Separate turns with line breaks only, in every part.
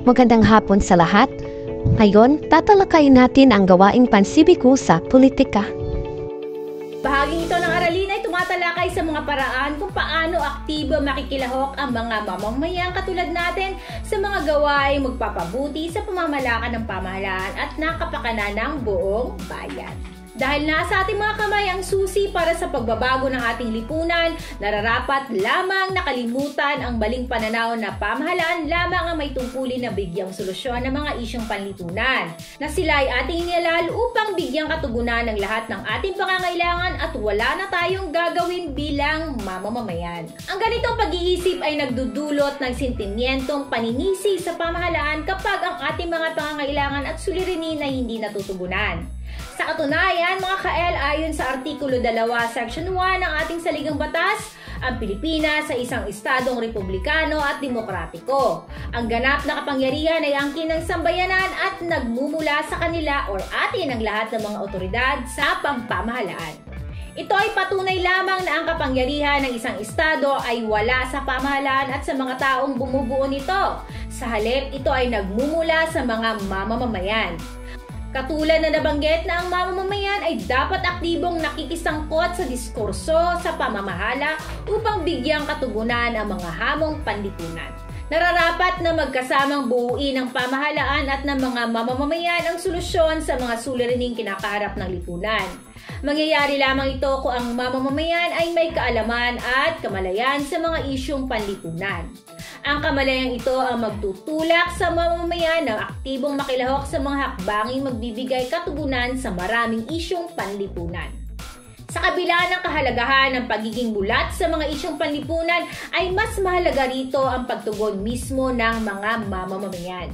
Magandang hapon sa lahat. Ngayon, tatalakayin natin ang gawaing pansibiko sa politika.
Bahaging ito ng aralin ay tumatalakay sa mga paraan kung paano aktibo makikilahok ang mga mamamayan katulad natin sa mga gawaing magpapabuti sa pamamalakad ng pamahalaan at nakapakanan ng buong bayan. Dahil nasa ating mga kamay ang susi para sa pagbabago ng ating lipunan, nararapat lamang nakalimutan ang maling pananaw na pamahalaan lamang ang may tungkulin na bigyang solusyon ng mga isyong panlipunan, na sila ay ating inilal upang bigyang katugunan ng lahat ng ating pangangailangan at wala na tayong gagawin bilang mamamayan. Ang ganitong pag-iisip ay nagdudulot ng sentimientong paninisi sa pamahalaan kapag ang ating mga pangangailangan at suliranin ay hindi natutugunan. Sa katunayan, mga ka-L, ayon sa Artikulo 2, Section 1 ng ating saligang batas, ang Pilipinas ay isang estadong republikano at demokratiko. Ang ganap na kapangyarihan ay angkin ng sambayanan at nagmumula sa kanila or atin ang lahat ng mga otoridad sa pamamahalaan. Ito ay patunay lamang na ang kapangyarihan ng isang estado ay wala sa pamahalaan at sa mga taong bumubuo nito. Sa halip, ito ay nagmumula sa mga mamamayan. Katulad na nabanggit na ang mamamayan ay dapat aktibong nakikisangkot sa diskurso sa pamamahala upang bigyang katugunan ang mga hamong panlipunan. Nararapat na magkasamang buuin ng pamahalaan at ng mga mamamayan ang solusyon sa mga suliraning kinakaharap ng lipunan. Mangyayari lamang ito kung ang mamamayan ay may kaalaman at kamalayan sa mga isyong panlipunan. Ang kamalayang ito ang magtutulak sa mamamayan ng aktibong makilahok sa mga hakbanging magbibigay katugunan sa maraming isyong panlipunan. Sa kabila ng kahalagahan ng pagiging bulat sa mga isyong panlipunan, ay mas mahalaga rito ang pagtugon mismo ng mga mamamayan.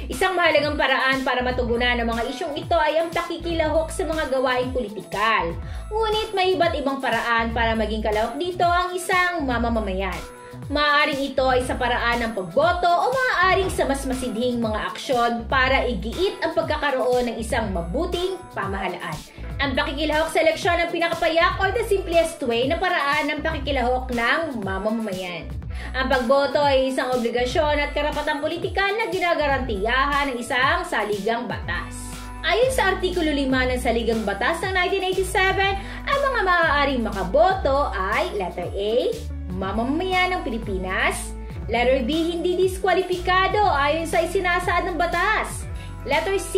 Isang mahalagang paraan para matugunan ang mga isyong ito ay ang pakikilahok sa mga gawaing politikal. Ngunit may iba't ibang paraan para maging kalahok dito ang isang mamamayan. Maaaring ito ay sa paraan ng pagboto o maaaring sa mas masidhing mga aksyon para igiit ang pagkakaroon ng isang mabuting pamahalaan. Ang pakikilahok sa eleksyon ang pinakapayak o the simplest way na paraan ng pakikilahok ng mamamayan. Ang pagboto ay isang obligasyon at karapatang politikal na ginagarantiyahan ng isang saligang batas. Ayon sa Artikulo 5 ng Saligang Batas ng 1987, ang mga maaaring makaboto ay letter A, mamamayan ng Pilipinas, letter B, hindi diskwalipikado ayon sa isinasaad ng batas, letter C,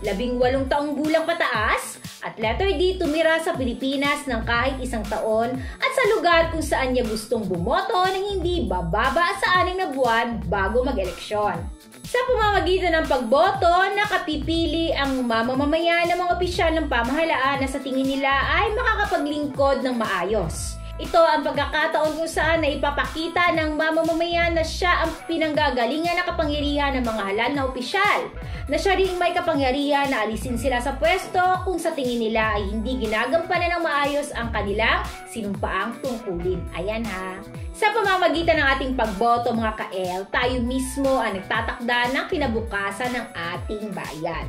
18 taong gulang pataas, at letter D, tumira sa Pilipinas ng kahit isang taon at sa lugar kung saan niya gustong bumoto nang hindi bababa sa 6 na buwan bago mag-eleksyon. Sa pamamagitan ng pagboto, nakapipili ang mamamayan ng mga opisyal ng pamahalaan na sa tingin nila ay makakapaglingkod ng maayos. Ito ang pagkakataon kung saan na ipapakita ng mamamayan na siya ang pinanggagalingan na kapangyarihan ng mga halal na opisyal, na siya ring may kapangyarihan na alisin sila sa pwesto kung sa tingin nila ay hindi ginagampanan ng maayos ang kanilang sinumpaang tungkulin. Ayan ha. Sa pamamagitan ng ating pagboto mga ka-L, tayo mismo ang nagtatakda ng kinabukasan ng ating bayan.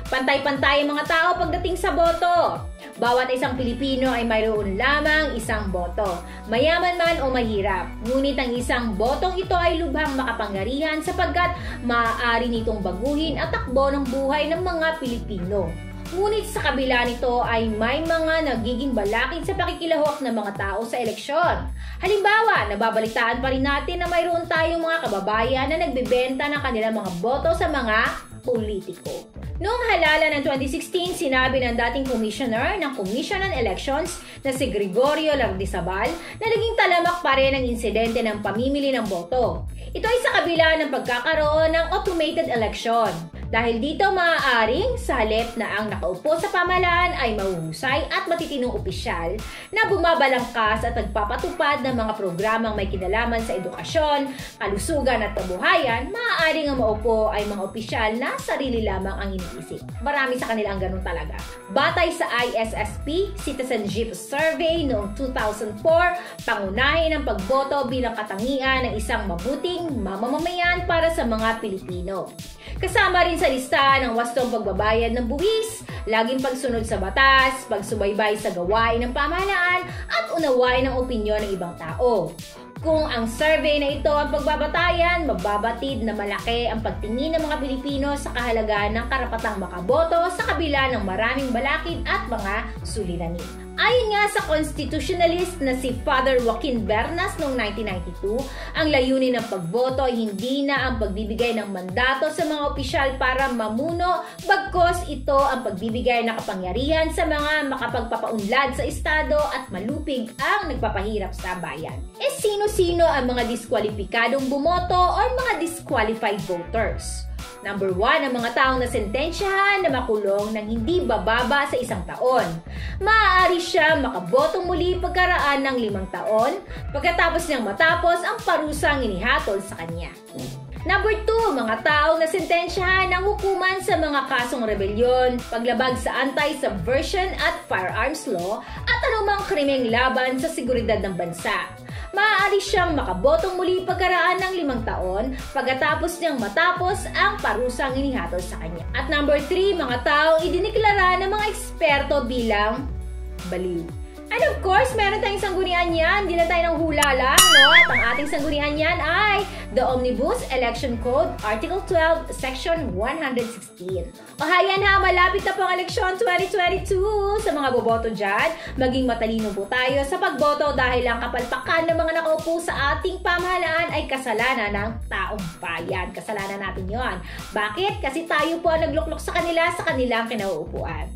Pantay-pantay ang mga tao pagdating sa boto. Bawat isang Pilipino ay mayroon lamang isang boto, mayaman man o mahirap. Ngunit ang isang botong ito ay lubhang makapangyarihan sapagkat maaari nitong baguhin at takbo ng buhay ng mga Pilipino. Ngunit sa kabila nito ay may mga nagiging balakid sa pakikilahok ng mga tao sa eleksyon. Halimbawa, nababalitaan pa rin natin na mayroon tayong mga kababayan na nagbebenta ng kanilang mga boto sa mga politiko. Noong halalan ng 2016, sinabi ng dating commissioner ng Commission on Elections na si Gregorio Lardizabal na naging talamak pa rin ang insidente ng pamimili ng boto. Ito ay sa kabila ng pagkakaroon ng automated election. Dahil dito maaaring sa halip na ang nakaupo sa pamahalaan ay mahuhusay at matitinong opisyal na bumabalangkas at nagpapatupad ng mga programang may kinalaman sa edukasyon, kalusugan at kabuhayan, maaaring ang maupo ay mga opisyal na sarili lamang ang iniisip. Marami sa kanila ang ganun talaga. Batay sa ISSP Citizenship Survey noong 2004, pangunahin ang pagboto bilang katangian ng isang mabuting mamamayan para sa mga Pilipino. Kasama rin sa listahan ang wastong pagbabayad ng buwis, laging pagsunod sa batas, pagsubaybay sa gawain ng pamahalaan at unawain ang opinyon ng ibang tao. Kung ang survey na ito ang pagbabatayan, mababatid na malaki ang pagtingin ng mga Pilipino sa kahalagaan ng karapatang makaboto sa kabila ng maraming balakid at mga suliranin. Ayon nga sa constitutionalist na si Father Joaquin Bernas noong 1992, ang layunin ng pagboto ay hindi na ang pagbibigay ng mandato sa mga opisyal para mamuno, bagkos ito ang pagbibigay ng kapangyarihan sa mga makapagpapaunlad sa estado at malupig ang nagpapahirap sa bayan. Sino-sino ang mga diskwalipikadong bumoto o mga disqualified voters? Number 1, ang mga taong nasentensyahan na makulong ng hindi bababa sa 1 taon. Maaari siya makabotong muli pagkaraan ng 5 taon pagkatapos niyang matapos ang parusang inihatol sa kanya. Number 2, mga taong nasentensyahan ng hukuman sa mga kasong rebelyon, paglabag sa anti-subversion at firearms law at anumang krimeng laban sa seguridad ng bansa. Maaari siyang makabotong muli pagkaraan ng 5 taon pagkatapos niyang matapos ang parusang inihatol sa kanya. At number 3, mga taong idiniklara ng mga eksperto bilang baliw. And of course, meron tayong sanggunian yan. Hindi na tayo ng hula lang, no? At ang ating sanggunian yan ay the Omnibus Election Code, Article 12, Section 116. O hayan ha, malapit na po ang eleksyon 2022. Sa mga boboto dyan, maging matalino po tayo sa pagboto dahil ang kapalpakan ng mga nakaupo sa ating pamahalaan ay kasalanan ng taong bayan. Kasalanan natin yon. Bakit? Kasi tayo po ang nagluklok sa kanila sa kanilang kinauupuan.